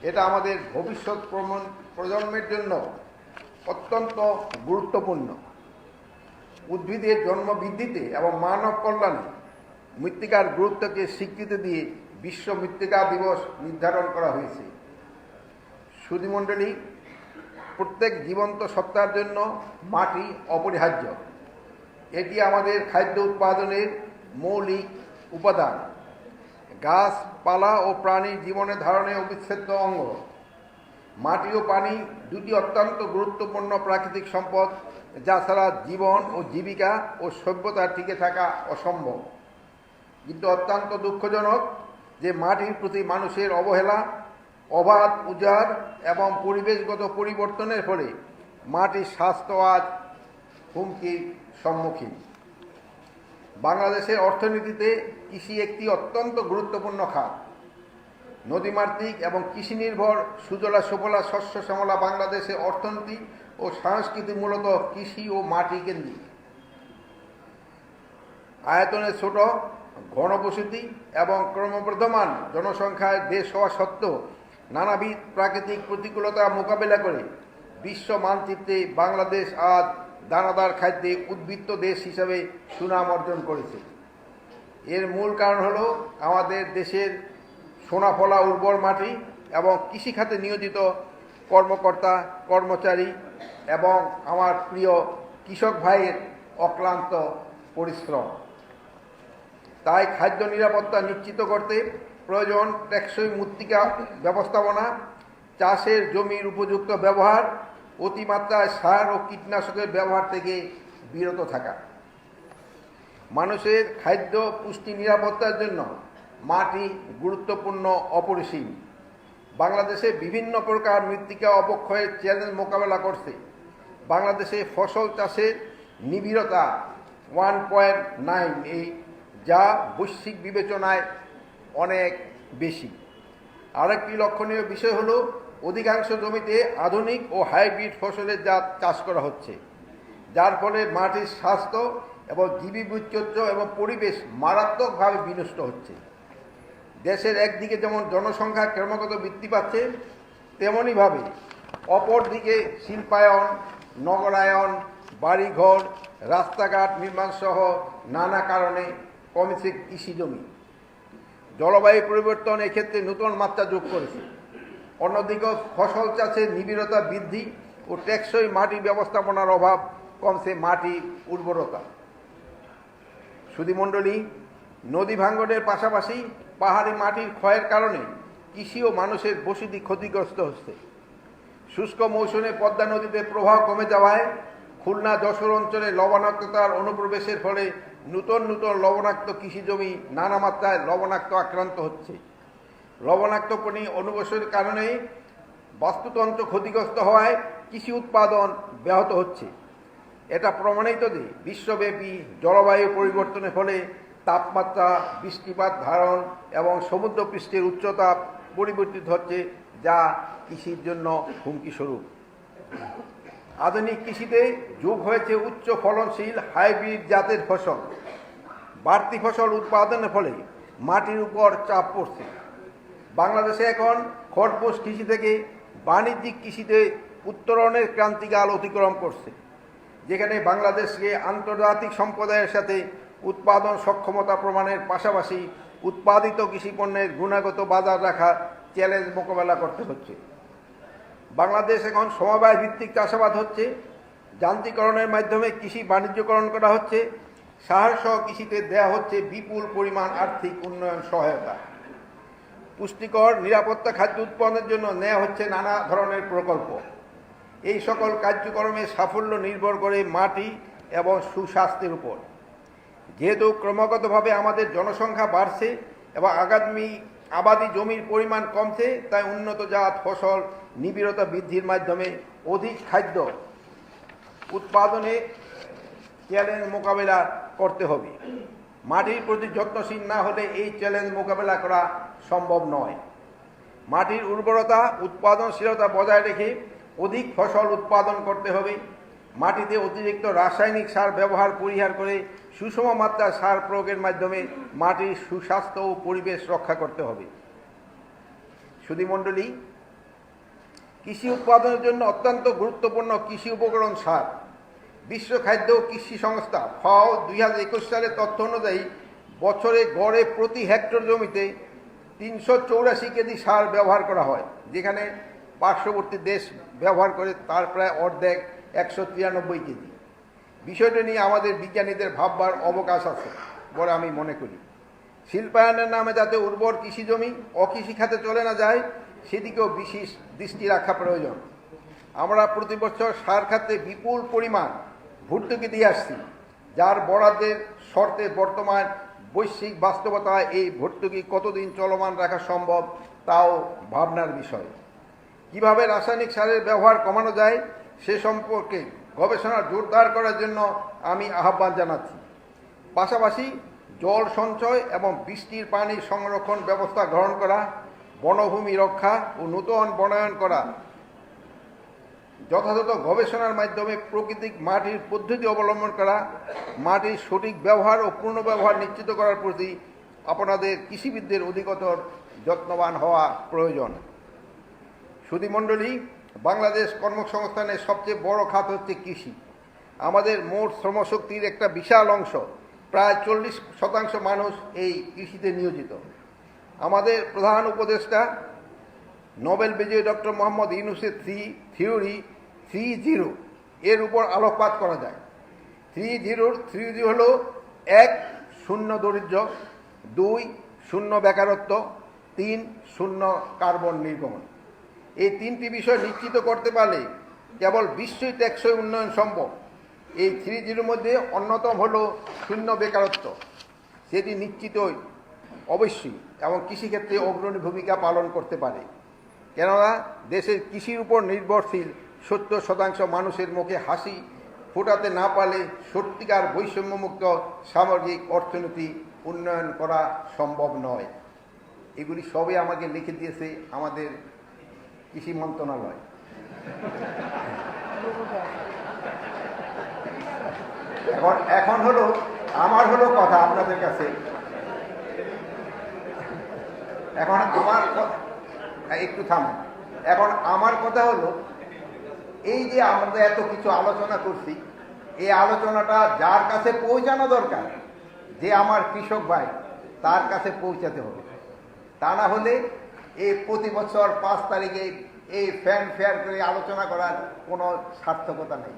এটা আমাদের ভবিষ্যৎ প্রজন্মের জন্য অত্যন্ত গুরুত্বপূর্ণ। উদ্ভিদের জন্ম বৃদ্ধিতে এবং মানব কল্যাণে মৃত্তিকার গুরুত্বকে স্বীকৃতি দিয়ে বিশ্ব মৃত্তিকা দিবস নির্ধারণ করা হয়েছে। সুধীমণ্ডলী, প্রত্যেক জীবন্ত সত্তার জন্য মাটি অপরিহার্য। এটি আমাদের খাদ্য উৎপাদনের মৌলিক উপাদান। গাছপালা ও প্রাণীর জীবনে ধারণে অবিচ্ছেদ্য অঙ্গ। মাটি ও পানি দুটি অত্যন্ত গুরুত্বপূর্ণ প্রাকৃতিক সম্পদ, যা ছাড়া জীবন ও জীবিকা ও সভ্যতা টিকে থাকা অসম্ভব। কিন্তু অত্যন্ত দুঃখজনক যে মাটির প্রতি মানুষের অবহেলা, অবাধ উজাড় এবং পরিবেশগত পরিবর্তনের ফলে মাটির স্বাস্থ্য আজ হুমকির সম্মুখীন। বাংলাদেশের অর্থনীতিতে কৃষি একটি অত্যন্ত গুরুত্বপূর্ণ খাত। নদীমাতৃক এবং কৃষি নির্ভর সুজলা সুফলা শস্য শ্যামলা বাংলাদেশের অর্থনীতি ও সংস্কৃতি মূলত কৃষি ও মাটি কেন্দ্রিক। আয়তনে ছোট, ঘনবসতি এবং ক্রমবর্ধমান জনসংখ্যায় দেশ হওয়া সত্ত্বেও নানাবিধ প্রাকৃতিক প্রতিকূলতা মোকাবেলা করে বিশ্ব মানচিত্রে বাংলাদেশ আজ দানাদার খাদ্যে উদ্বৃত্ত দেশ হিসাবে সুনাম অর্জন করেছে। এর মূল কারণ হল আমাদের দেশের সোনাফলা উর্বর মাটি এবং কৃষিখাতে নিয়োজিত কর্মকর্তা কর্মচারী এবং আমার প্রিয় কৃষক ভাইয়ের অক্লান্ত পরিশ্রম। তাই খাদ্য নিরাপত্তা নিশ্চিত করতে প্রয়োজন টেকসই মৃত্তিকা ব্যবস্থাপনা, চাষের জমির উপযুক্ত ব্যবহার, অতিমাত্রায় সার ও কীটনাশকের ব্যবহার থেকে বিরত থাকা। মানুষের খাদ্য পুষ্টি নিরাপত্তার জন্য মাটি গুরুত্বপূর্ণ অপরিসীম। বাংলাদেশে বিভিন্ন প্রকার মৃত্তিকা অবক্ষয়ের চ্যালেঞ্জ মোকাবেলা করছে। বাংলাদেশে ফসল চাষের নিবিড়তা 1.9, যা বৈশ্বিক বিবেচনায় অনেক বেশি। আরেকটি লক্ষণীয় বিষয় হলো অধিকাংশ জমিতে আধুনিক ও হাইব্রিড ফসলের জাত চাষ করা হচ্ছে, যার ফলে মাটির স্বাস্থ্য এবং জীবী বৈচিত্র্য এবং পরিবেশ মারাত্মকভাবে বিনষ্ট হচ্ছে। দেশের একদিকে যেমন জনসংখ্যা ক্রমাগত বৃদ্ধি পাচ্ছে, তেমনইভাবে অপরদিকে শিল্পায়ন, নগরায়ন, বাড়িঘর, রাস্তাঘাট নির্মাণসহ নানা কারণে কমছে কৃষি জমি। জলবায়ু পরিবর্তন এক্ষেত্রে নতুন মাত্রা যোগ করেছে। অন্যদিকে ফসল চাষের নিবিড়তা বৃদ্ধি ও টেকসই মাটি ব্যবস্থাপনার অভাব কমছে মাটির উর্বরতা। সুধীমণ্ডলী, নদী ভাঙ্গনের পাশাপাশি পাহাড়ি মাটির ক্ষয়ের কারণে কৃষি ও মানুষের বসতি ক্ষতিগ্রস্ত হচ্ছে। শুষ্ক মৌসুমে পদ্মা নদীতে প্রবাহ কমে যাওয়ায় খুলনা যশোর অঞ্চলে লবণাক্ততার অনুপ্রবেশের ফলে নূতন নূতন লবণাক্ত কৃষি জমি নানা মাত্রায় লবণাক্ত আক্রান্ত হচ্ছে। লবণাক্ত পানি অনুপ্রবেশের কারণে বাস্তুতন্ত্র ক্ষতিগ্রস্ত হওয়ায় কৃষি উৎপাদন ব্যাহত হচ্ছে। এটা প্রমাণিত যে বিশ্বব্যাপী জলবায়ু পরিবর্তনের ফলে তাপমাত্রা, বৃষ্টিপাত ধারণ এবং সমুদ্রপৃষ্ঠের উচ্চতা পরিবর্তিত হচ্ছে, যা কৃষির জন্য হুমকি স্বরূপ। আধুনিক কৃষিতে যোগ হয়েছে উচ্চ ফলনশীল হাইব্রিড জাতের ফসল। বাড়তি ফসল উৎপাদনের ফলে মাটির উপর চাপ পড়ছে। বাংলাদেশে এখন খরপোশ কৃষি থেকে বাণিজ্যিক কৃষিতে উত্তরণের ক্রান্তিকাল অতিক্রম করছে, যেখানে বাংলাদেশকে আন্তর্জাতিক সম্প্রদায়ের সাথে উৎপাদন সক্ষমতা প্রমাণের পাশাপাশি উৎপাদিত কৃষিপণ্যের গুণগত বাজার রাখা চ্যালেঞ্জ মোকাবেলা করতে হচ্ছে। বাংলাদেশ এখন সমবায় ভিত্তিক চাষাবাদ হচ্ছে, যান্ত্রিকরণের মাধ্যমে কৃষি বাণিজ্যকরণ করা হচ্ছে, সাহায্য কৃষিতে দেওয়া হচ্ছে বিপুল পরিমাণ আর্থিক উন্নয়ন সহায়তা। পুষ্টিকর নিরাপত্তা খাদ্য উৎপাদনের জন্য নেওয়া হচ্ছে নানা ধরনের প্রকল্প। এই সকল কার্যক্রমের সাফল্য নির্ভর করে মাটি এবং সুস্বাস্থ্যের উপর। যেহেতু ক্রমাগতভাবে আমাদের জনসংখ্যা বাড়ছে এবং আবাদি জমির পরিমাণ কমছে, তাই উন্নত জাত ফসল নিবিড়তা বৃদ্ধির মাধ্যমে অধিক খাদ্য উৎপাদনে চ্যালেঞ্জ মোকাবেলা করতে হবে। মাটির প্রতি যত্নশীল না হলে এই চ্যালেঞ্জ মোকাবেলা করা সম্ভব নয়। মাটির উর্বরতা উৎপাদনশীলতা বজায় রেখে অধিক ফসল উৎপাদন করতে হবে। মাটিতে অতিরিক্ত রাসায়নিক সার ব্যবহার পরিহার করে সুষম মাত্রায় সার প্রয়োগের মাধ্যমে মাটির সুস্বাস্থ্য ও পরিবেশ রক্ষা করতে হবে। সুধীমণ্ডলী, কৃষি উৎপাদনের জন্য অত্যন্ত গুরুত্বপূর্ণ কৃষি উপকরণ সার। বিশ্ব খাদ্য ও কৃষি সংস্থা ফাও 2021 সালের তথ্য অনুযায়ী বছরে গড়ে প্রতি হেক্টর জমিতে 384 কেজি সার ব্যবহার করা হয়, যেখানে পার্শ্ববর্তী দেশ ব্যবহার করে তার প্রায় অর্ধেক 193 কেজি। বিষয়টি নিয়ে আমাদের বিজ্ঞানীদের ভাববার অবকাশ আছে বলে আমি মনে করি। শিল্পায়নের নামে যাতে উর্বর কৃষি জমি অকৃষি খাতে চলে না যায় সেদিকেও বিশেষ দৃষ্টি রাখা প্রয়োজন। আমরা প্রতি বছর সার খাতে বিপুল পরিমাণ ভর্তুকি দিয়ে আসছি, যার বরাদ্দের শর্তে বর্তমান বৈশ্বিক বাস্তবতায় এই ভর্তুকি কতদিন চলমান রাখা সম্ভব তাও ভাবনার বিষয়। কিভাবে রাসায়নিক সারের ব্যবহার কমানো যায় সে সম্পর্কে গবেষণা জোরদার করার জন্য আমি আহ্বান জানাচ্ছি। পাশাপাশি জল সঞ্চয় এবং বৃষ্টির পানি সংরক্ষণ ব্যবস্থা গ্রহণ করা, বনভূমি রক্ষা ও নূতন বনায়ন করা, যথাযথ গবেষণার মাধ্যমে প্রাকৃতিক মাটির পদ্ধতি অবলম্বন করা, মাটির সঠিক ব্যবহার ও পুনর্ব্যবহার নিশ্চিত করার প্রতি আপনাদের কৃষিবিদদের অধিকতর যত্নবান হওয়া প্রয়োজন। সুধীমণ্ডলী, বাংলাদেশ কর্মসংস্থানের সবচেয়ে বড় খাত হচ্ছে কৃষি। আমাদের মোট শ্রমশক্তির একটা বিশাল অংশ, প্রায় 40% মানুষ এই কৃষিতে নিয়োজিত। আমাদের প্রধান উপদেষ্টা নোবেল বিজয়ী ডক্টর মোহাম্মদ ইউনূসের থিওরি 3-0 এর উপর আলোকপাত করা যায়। 3-0 হল 1 শূন্য দারিদ্র্য, 2 শূন্য বেকারত্ব, 3 শূন্য কার্বন নির্গমন। এই তিনটি বিষয় নিশ্চিত করতে পারলে কেবল বিশ্বই টেকসই উন্নয়ন সম্ভব। এই 3-0 মধ্যে অন্যতম হল শূন্য বেকারত্ব। সেটি নিশ্চিতই অবশ্যই এবং কৃষিক্ষেত্রে অগ্রণী ভূমিকা পালন করতে পারে, কেননা দেশের কৃষির উপর নির্ভরশীল 70% মানুষের মুখে হাসি ফোটাতে না পারলে সত্যিকার বৈষম্যমুক্ত সামগ্রিক অর্থনীতি উন্নয়ন করা সম্ভব নয়। এগুলি সবই আমাকে লিখে দিয়েছে আমাদের কৃষি মন্ত্রণালয়। এখন হলো আমার কথা আপনাদের কাছে। এখন আমার একটু থামেন। এখন আমার কথা হলো, এই যে আমরা এত কিছু আলোচনা করছি, এই আলোচনাটা যার কাছে পৌঁছানো দরকার, যে আমার কৃষক ভাই, তার কাছে পৌঁছাতে হবে। তা না হলে এই প্রতি বছর 5 তারিখে এই ফ্যান ফেয়ার করে আলোচনা করার কোনো সার্থকতা নেই।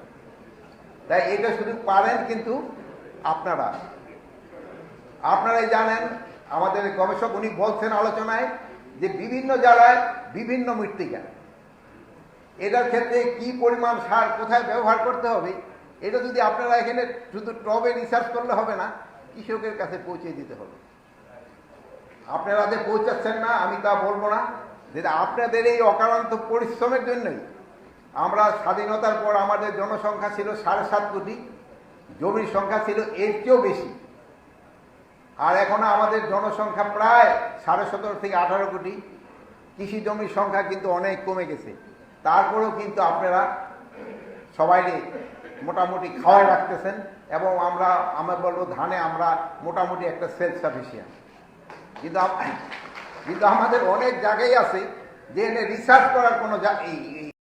তাই এটা শুধু পারেন কিন্তু আপনারাই জানেন। আমাদের গবেষক উনি বলছেন আলোচনায় যে বিভিন্ন জায়গায় বিভিন্ন মৃত্তিকা, এটার ক্ষেত্রে কি পরিমাণ সার কোথায় ব্যবহার করতে হবে, এটা যদি আপনারা এখানে শুধু টবে রিসার্চ করলে হবে না, কৃষকের কাছে পৌঁছে দিতে হবে। আপনারা যে পৌঁছাচ্ছেন না আমি তা বলবো না, যে আপনাদের এই অক্লান্ত পরিশ্রমের জন্যই আমরা স্বাধীনতার পর আমাদের জনসংখ্যা ছিল 7.5 কোটি, জমির সংখ্যা ছিল এর চেয়েও বেশি। আর এখন আমাদের জনসংখ্যা প্রায় 17.5 থেকে 18 কোটি। কৃষি জমির সংখ্যা কিন্তু অনেক কমে গেছে। তারপরেও কিন্তু আপনারা সবাই মোটামুটি খাওয়াই রাখতেছেন, এবং আমরা বলবো ধানে আমরা মোটামুটি একটা সেলফ সাফিসিয়েন্ট। কিন্তু আমাদের অনেক জায়গায় আছে যে এনে রিসার্চ করার কোনো